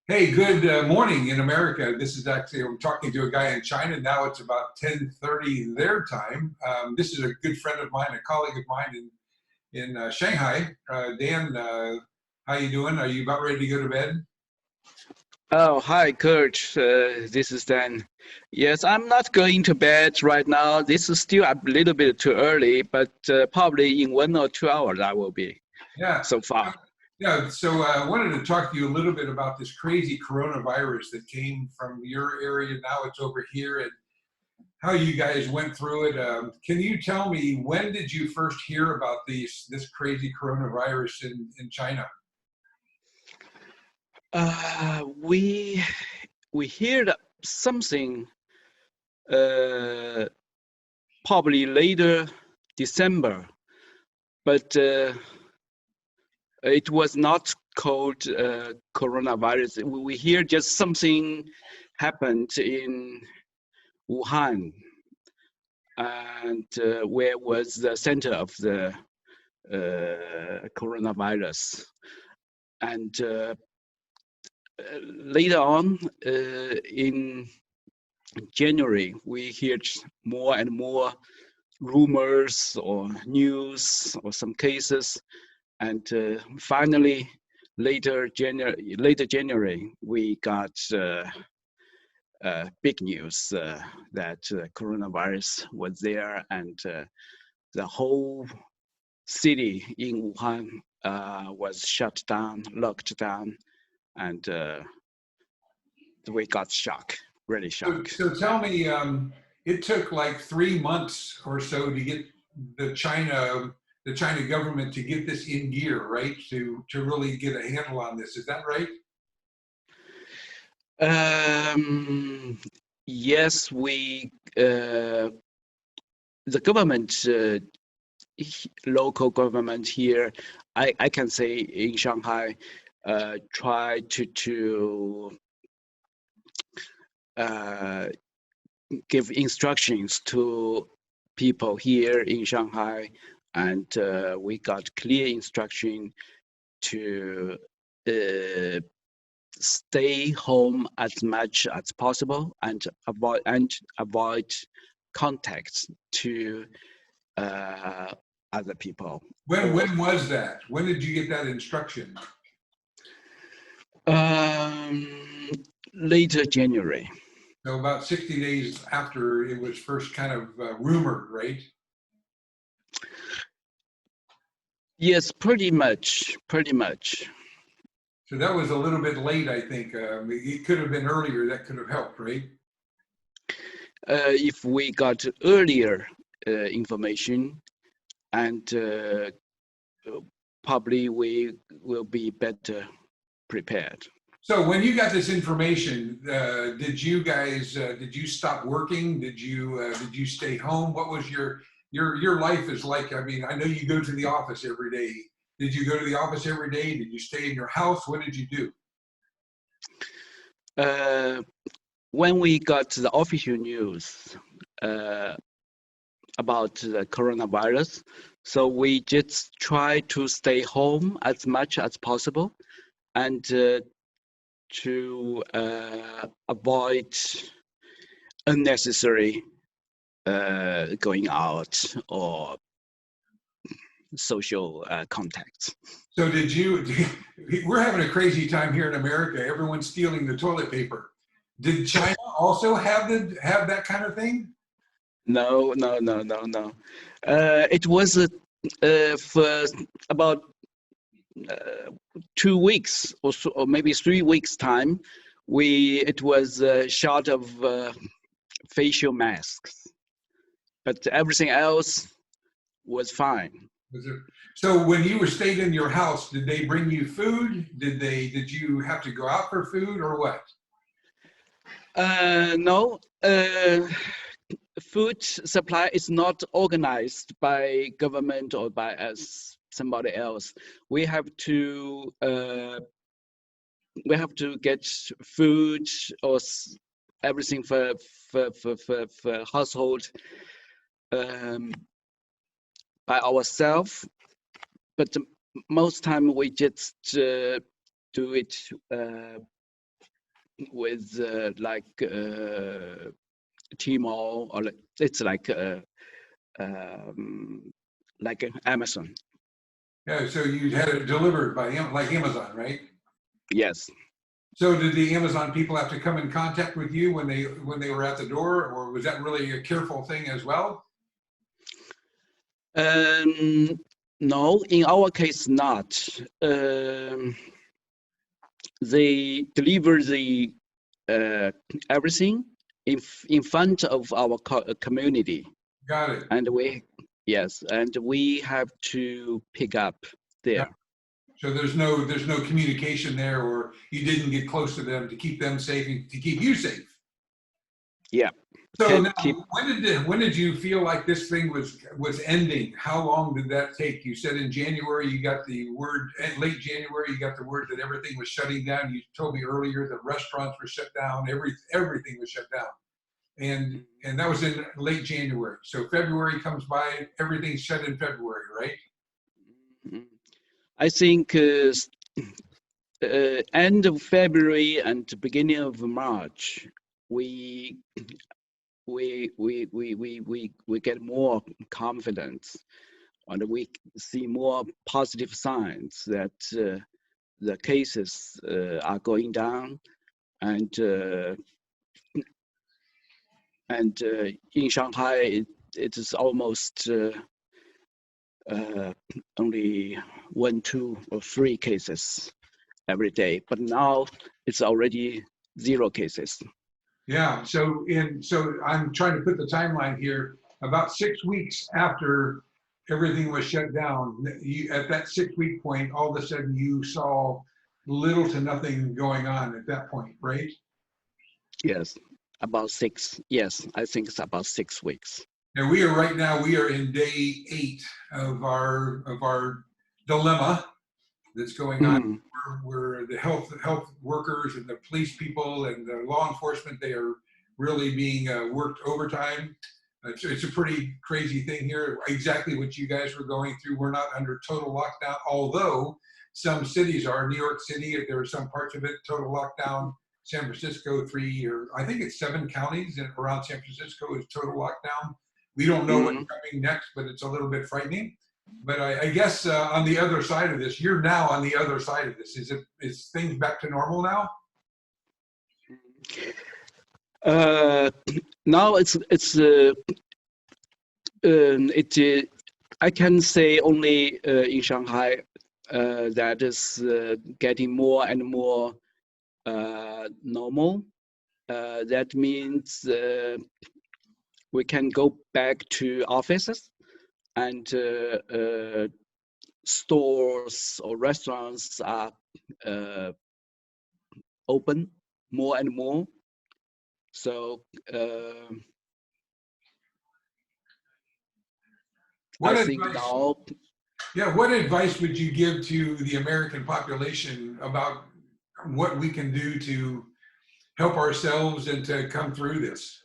Hey, good morning in America. This is actually, I'm talking to a guy in China. Now it's about 10:30 their time. This is a good friend of mine, a colleague of mine in Shanghai. Dan, how you doing? Are you about ready to go to bed? Oh, hi, Kurt. This is Dan. Yes, I'm not going to bed right now. This is still a little bit too early, but probably in 1 or 2 hours I will be Yeah. so far. Yeah, so I wanted to talk to you a little bit about this crazy coronavirus that came from your area. Now it's over here, and how you guys went through it. Can you tell me, when did you first hear about this crazy coronavirus in China? We heard something uh, probably later December, but it was not called coronavirus. We hear just something happened in Wuhan, and where was the center of the coronavirus. And later on, in January, we heard more and more rumors or news or some cases. And finally, later January, we got big news that coronavirus was there, and the whole city in Wuhan was shut down, locked down, and we got shocked, really So, shocked. so tell me, it took like 3 months or so to get the China the China government to get this in gear, right? To really get a handle on this. Is that right? Um, yes, the government, local government here, I can say in Shanghai, try to uh, give instructions to people here in Shanghai, and we got clear instruction to uh, stay home as much as possible and avoid contacts to uh, other people. Or When was that? When did you get that instruction? um, later January. So about 60 days after it was first kind of rumored, right? Yes, pretty much, pretty much. So that was a little bit late, I think. It could have been earlier. That could have helped, right? If we got earlier information, and probably we will be better prepared. So when you got this information, did you stop working? Did you stay home? What was your life is like? I mean, I know you go to the office every day. Did you go to the office every day? Did you stay in your house? What did you do? Uh, when we got the official news uh, about the coronavirus, so we just try to stay home as much as possible and to avoid unnecessary going out or social contacts. So did you? We're having a crazy time here in America. Everyone's stealing the toilet paper. Did China also have that kind of thing? No, no, no, no, no. It was for about uh, 2 weeks or so, or maybe 3 weeks time. It was short of facial masks, but everything else was fine. Was it, so when you were staying in your house, did they bring you food? Did you have to go out for food or what? No, food supply is not organized by government or by us, somebody else. We have to get food or everything for household um, by ourselves. But most time we just do it with like Tmall, or it's like Amazon. Yeah, so you had it delivered by like Amazon, right? Yes. So did the Amazon people have to come in contact with you when they were at the door, or was that really a careful thing as well? Um, no, in our case, not. Um, they deliver the uh, everything in front of our community, Got it. and we have to pick up Got there. it. So there's no communication there, or you didn't get close to them to keep them safe and to keep you safe. Yeah, So can now, keep. when did you feel like this thing was ending? How long did that take? You said in January you got the word, late January you got the word that everything was shutting down. You told me earlier that restaurants were shut down, everything was shut down, and that was in late January. So February comes by, everything's shut in February, right? I think end of February and beginning of March, we we get more confidence, and we see more positive signs that the cases are going down, and in Shanghai it is almost only 1, 2, or 3 cases every day, but now it's already 0 cases. Yeah. So I'm trying to put the timeline here. About 6 weeks after everything was shut down, at that 6 week point, all of a sudden you saw little to nothing going on at that point, right? Yes, about 6. Yes, I think it's about 6 weeks. And we are right now, we are in day 8 of our dilemma that's going on. Mm, Where the health workers and the police people and the law enforcement, they are really being worked overtime. It's a pretty crazy thing here. Exactly what you guys were going through. We're not under total lockdown, although some cities are. New York City, there are some parts of it total lockdown. San Francisco, 3 or I think it's 7 counties around San Francisco is total lockdown. We don't know what's mm. coming next, but it's a little bit frightening. But I guess on the other side of this, you're now on the other side of this. Is things back to normal now? Uh, Now I can say only in Shanghai that is getting more and more normal. That means we can go back to offices, and stores or restaurants are uh, open more and more. So I What think advice? now, Yeah, what advice would you give to the American population about what we can do to help ourselves and to come through this?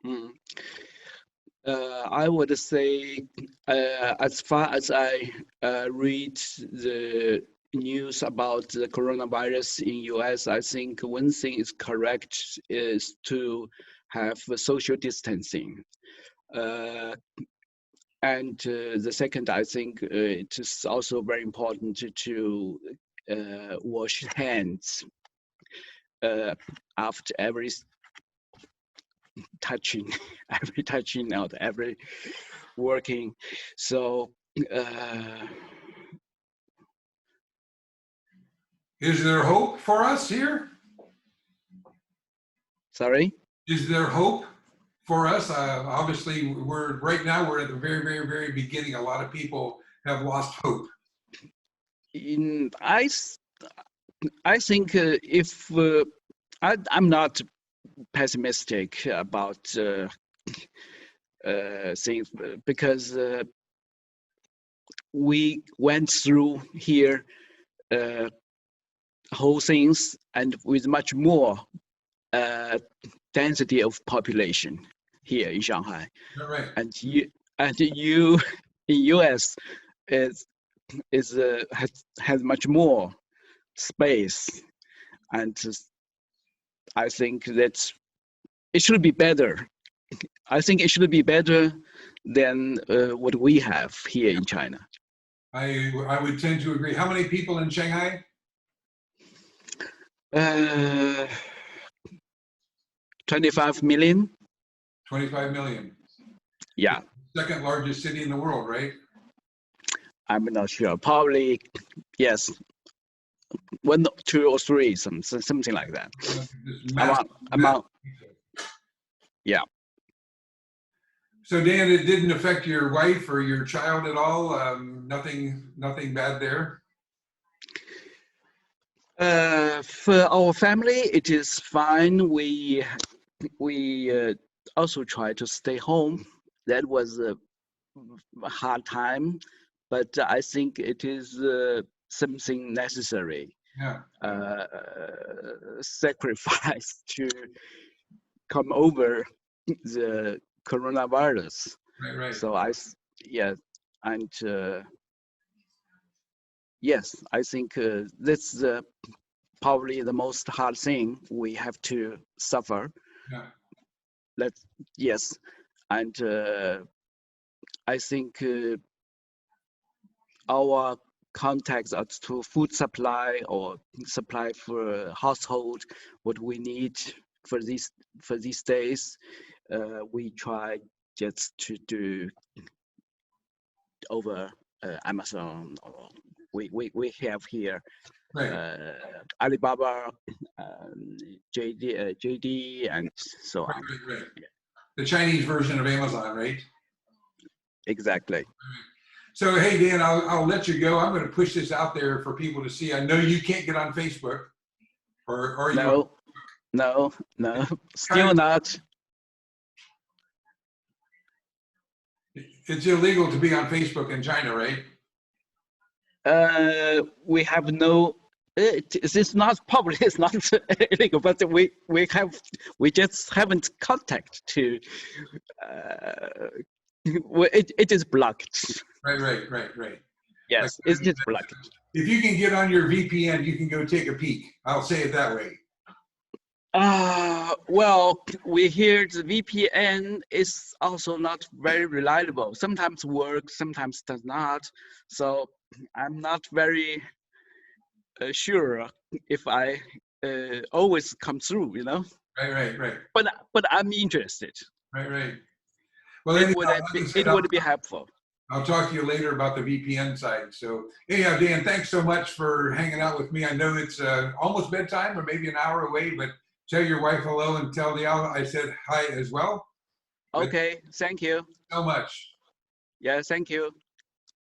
mm, I would say, as far as I read the news about the coronavirus in US, I think one thing is correct is to have social distancing. Uh, and the second, I think it is also very important to wash hands after every touching, every touching out, every working. So, Is there hope for us here? sorry. Is there hope for us? Obviously, right now we're at the very, very, very beginning. A lot of people have lost hope. In I think if I'm not pessimistic about things because we went through here uh, whole things and with much more uh, density of population here in Shanghai, All right. and you in US is has much more space, and I think that it should be better. I think it should be better than what we have here in China. I would tend to agree. How many people in Shanghai? Uh, 25 million. 25 million. Yeah, Second largest city in the world, right? I'm not sure. Probably, yes, one, two, or three, something like that. Just massive, Among, massive. yeah. So Dan, it didn't affect your wife or your child at all? Nothing bad there? For our family, it is fine. We also try to stay home. That was a hard time, but I think it is something necessary. Yeah. Sacrifice to come over the coronavirus. Right. So yeah, and yes, I think that's probably the most hard thing we have to suffer. Yeah. Yes, and I think our contacts as to food supply or supply for household, what we need for these days, we try just to do over Amazon, or we have here Right. Alibaba, JD, and so on. Right. The Chinese version of Amazon, right? Exactly. So, hey, Dan, I'll let you go. I'm going to push this out there for people to see. I know you can't get on Facebook, or you. No, still not. It's illegal to be on Facebook in China, right? We have no. It's not probably it's not illegal, but we just haven't contact to. It is blocked. Right. Yes, it's just blocked. If you can get on your VPN, you can go take a peek. I'll say it that way. Well, we hear the VPN is also not very reliable. Sometimes works, sometimes does not. So I'm not very sure if I always come through, you know. Right. But I'm interested. Right. Well, It would be helpful. I'll talk to you later about the VPN side. So, anyhow, Dan, thanks so much for hanging out with me. I know it's almost bedtime, or maybe an hour away, but tell your wife hello and tell Liao I said hi as well. Okay, thank you So much. Yeah, thank you.